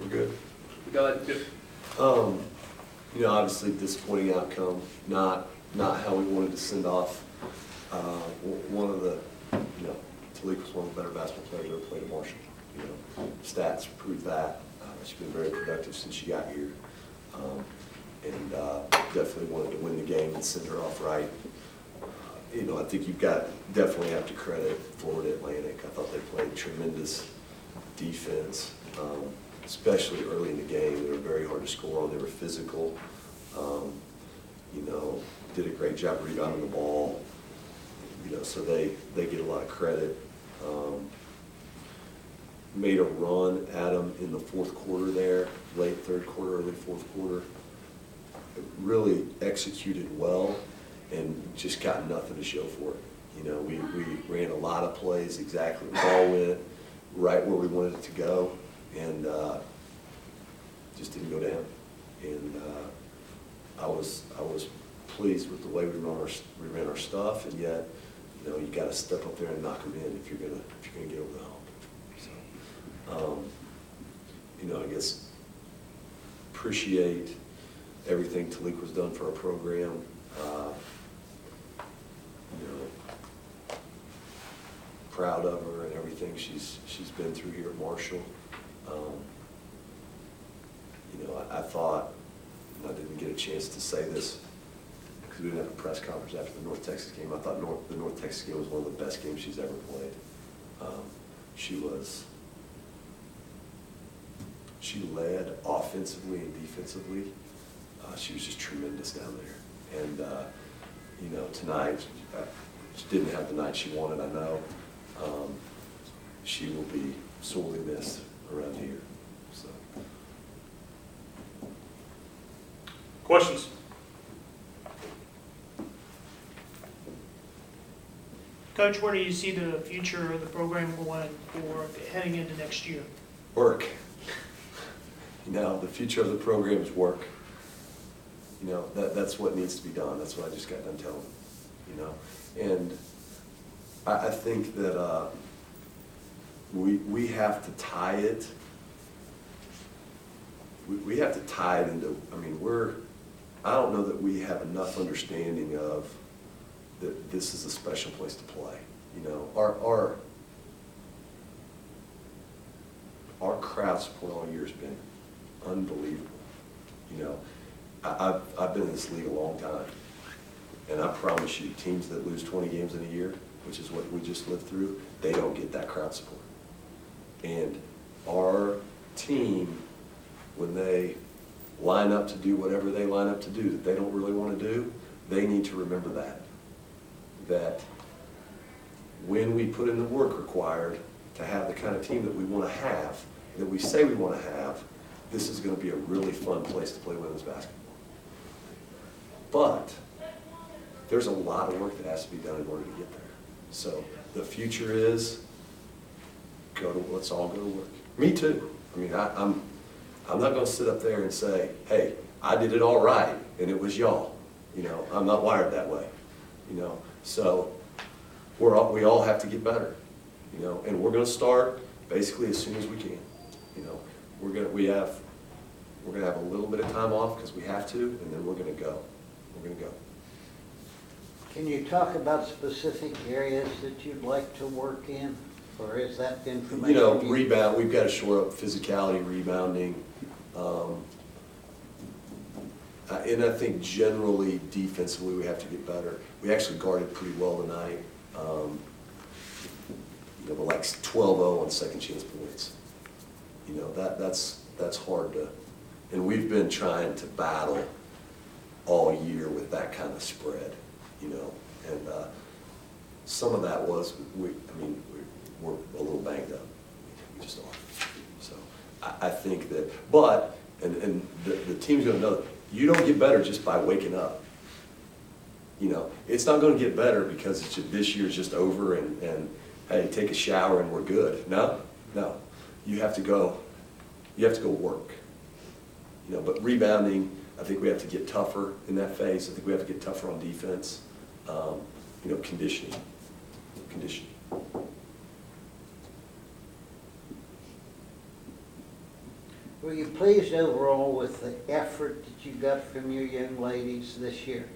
We're good. Go ahead, Jim. Obviously disappointing outcome, not how we wanted to send off. One of the, Talequia's one of the better basketball players ever played at Marshall. Stats prove that. She's been very productive since she got here. And definitely wanted to win the game and send her off right. I think definitely have to credit Florida Atlantic. I thought they played tremendous defense, especially early in the game. They were very hard to score on. They were physical. Did a great job rebounding the ball. So they get a lot of credit. Made a run at them in the fourth quarter there, late third quarter, early fourth quarter. Really executed well and just got nothing to show for it. We ran a lot of plays exactly. The ball went right where we wanted it to go, and just didn't go down. And I was pleased with the way we ran our stuff, and yet you got to step up there and knock them in if you're gonna get over the hump. So I guess appreciate everything Talequia's done for our program. Proud of her and everything she's been through here at Marshall. I thought, and I didn't get a chance to say this because we didn't have a press conference after the North Texas game. I thought the North Texas game was one of the best games she's ever played. She led offensively and defensively. She was just tremendous down there. And tonight, she didn't have the night she wanted, I know. She will be sorely missed around here. So. Questions? Coach, where do you see the future of the program going for heading into next year? Work. The future of the program is work. That's what needs to be done. That's what I just got done telling them. And I think that we have to tie it. We have to tie it into. I don't know that we have enough understanding of that this is a special place to play. Our crowd support all year has been unbelievable. I've been in this league a long time, and I promise you, teams that lose 20 games in a year, which is what we just lived through, they don't get that crowd support. And our team, when they line up to do whatever they line up to do that they don't really want to do, they need to remember that when we put in the work required to have the kind of team that we want to have, that we say we want to have, this is going to be a really fun place to play women's basketball. But there's a lot of work that has to be done in order to get there. So the future is let's all go to work. Me too. I'm not going to sit up there and say, hey, I did it all right and it was y'all. I'm not wired that way. So we all have to get better. And we're going to start basically as soon as we can. We're going to have a little bit of time off because we have to, and then we're going to go. We're going to go. Can you talk about specific areas that you'd like to work in, or is that information? Rebound. We've got to shore up physicality, rebounding, and I think generally defensively we have to get better. We actually guarded pretty well tonight, but like 12-0 on second chance points. That's hard to, and we've been trying to battle all year with that kind of spread, and some of that was we're a little banged up. We just are. So I think that, but and the team's going to know that you don't get better just by waking up. It's not going to get better because this year's just over and hey, take a shower and we're good. No. You have to go work. But rebounding, I think we have to get tougher in that phase. I think we have to get tougher on defense. Conditioning. Were you pleased overall with the effort that you got from your young ladies this year?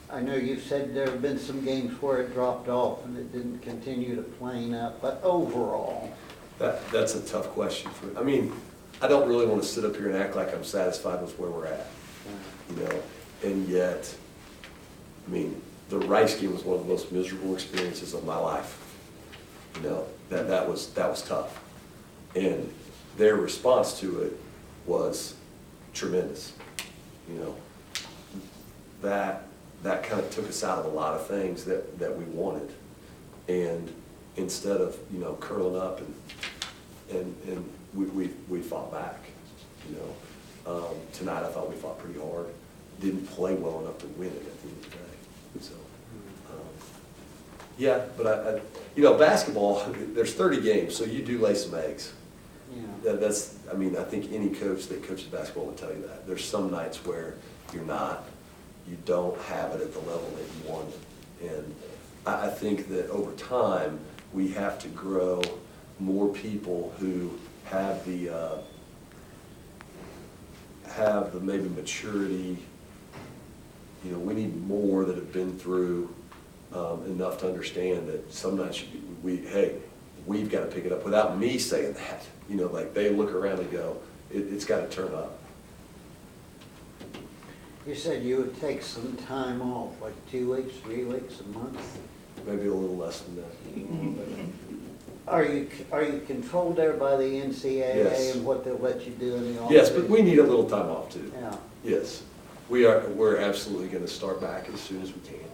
I know you've said there have been some games where it dropped off and it didn't continue to plane up, but overall. That's a tough question for, I mean, I don't really want to sit up here and act like I'm satisfied with where we're at, you know, and yet, I mean, the Rice game was one of the most miserable experiences of my life. You know, that was tough. And their response to it was tremendous. You know, that kind of took us out of a lot of things that we wanted. And instead of, you know, curling up and we fought back, you know. Tonight I thought we fought pretty hard. Didn't play well enough to win it at the end of the day. So, yeah, but I you know, basketball, there's 30 games, so you do lay some eggs. Yeah. That's, I mean, I think any coach that coaches basketball will tell you that. There's some nights where you don't have it at the level that you want it. And I think that over time, we have to grow more people who have the maybe maturity. You know, we need more that have been through enough to understand that some nights we've got to pick it up without me saying that. You know, like they look around and go, it's got to turn up. You said you would take some time off, like 2 weeks, 3 weeks, a month? Maybe a little less than that. Are you controlled there by the NCAA Yes. and what they'll let you do in the office? Yes, but we need a little time off too. Yeah. Yes, we're absolutely going to start back as soon as we can.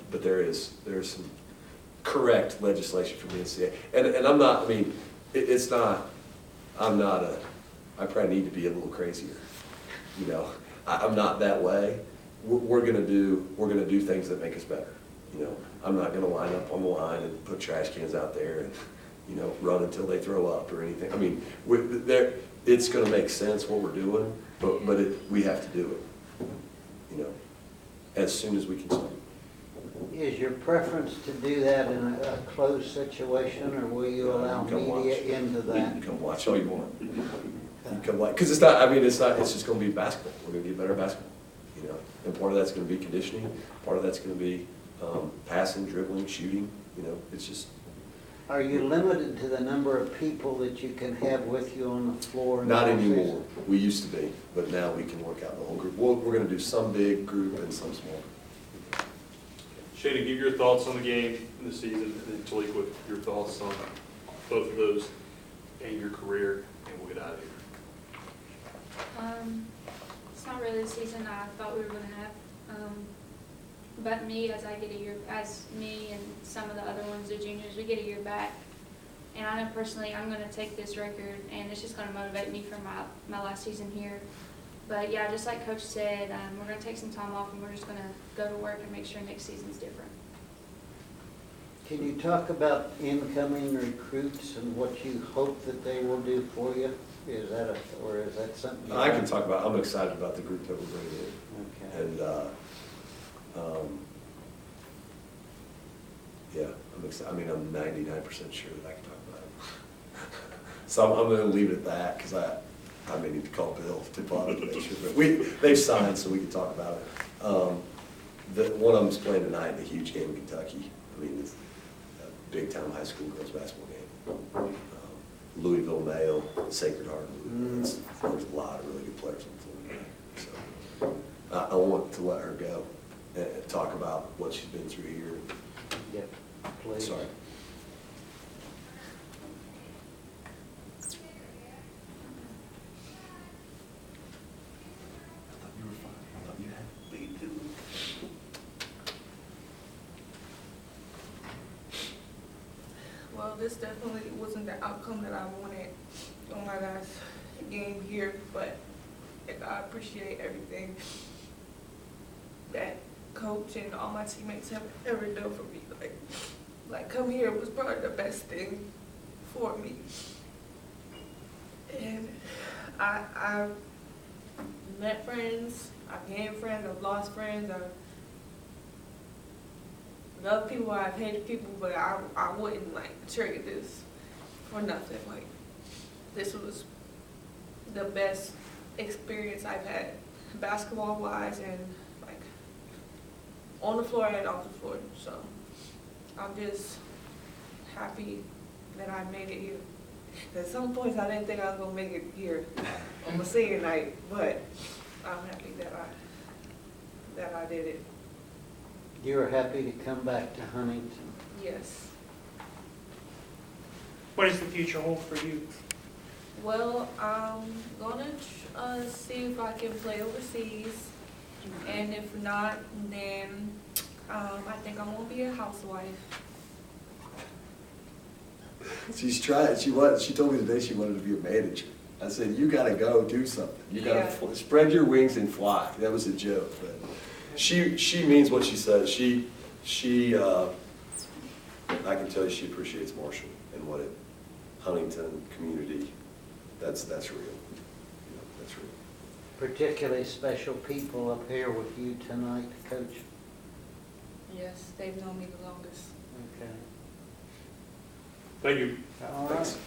But there's some correct legislation from the NCAA. And I'm not, I mean, I probably need to be a little crazier. You know, I'm not that way. We're gonna do things that make us better. You know, I'm not gonna line up on the line and put trash cans out there and, you know, run until they throw up or anything. I mean, it's gonna make sense what we're doing, but we have to do it, you know, as soon as we can start. Is your preference to do that in a closed situation, or will you allow You can come media watch. into You that? can come watch all you want. You can come watch, because it's just gonna be basketball. We're gonna get better at basketball, you know, and part of that's gonna be conditioning, part of that's gonna be passing, dribbling, shooting, you know, it's just. Are you limited to the number of people that you can have with you on the floor? in Not the anymore. season? We used to be, but now we can work out the whole group. We're gonna do some big group and some small. Shayna, give your thoughts on the game this season, and then Talequia, your thoughts on both of those and your career, and we'll get out of here. It's not really the season I thought we were going to have. But me, as me and some of the other ones, the juniors, we get a year back. And I know personally I'm going to take this record, and it's just going to motivate me for my last season here. But yeah, just like Coach said, we're going to take some time off, and we're just going to go to work and make sure next season's different. Can you talk about incoming recruits and what you hope that they will do for you? Is that something? I can talk about, I'm excited about the group that we're bringing in. Okay. And, yeah, I'm excited. I mean, I'm 99% sure that I can talk about it. So I'm gonna leave it at that, because I may need to call Bill to bother to make sure, but they've signed, so we can talk about it. One of them's playing tonight in a huge game in Kentucky. I mean, it's a big-time high school girls basketball game. Louisville male, Sacred Heart. There's a lot of really good players on the floor tonight. So I want to let her go and talk about what she's been through here. Yep, please. Sorry. Well, this definitely wasn't the outcome that I wanted on my last game here, but I appreciate everything that Coach and all my teammates have ever done for me. Like come here was probably the best thing for me. And I've met friends, I've gained friends, I've lost friends, I've loved people, I've hated people, but I wouldn't trade this for nothing. This was the best experience I've had, basketball wise and like on the floor and off the floor. So I'm just happy that I made it here. At some points I didn't think I was gonna make it here on my senior night, but I'm happy that I did it. You were happy to come back to Huntington. Yes. What does the future hold for you? Well, I'm gonna see if I can play overseas, and if not, then I think I'm gonna be a housewife. She's trying, she told me today she wanted to be a manager. I said, you gotta go do something. You gotta Yeah. spread your wings and fly. That was a joke, but she means what she says. I can tell you she appreciates Marshall and what it, Huntington community, that's real. You know, that's real. Particularly special people up here with you tonight, Coach. Yes, they've known me the longest. Okay. Thank you. All right. Thanks.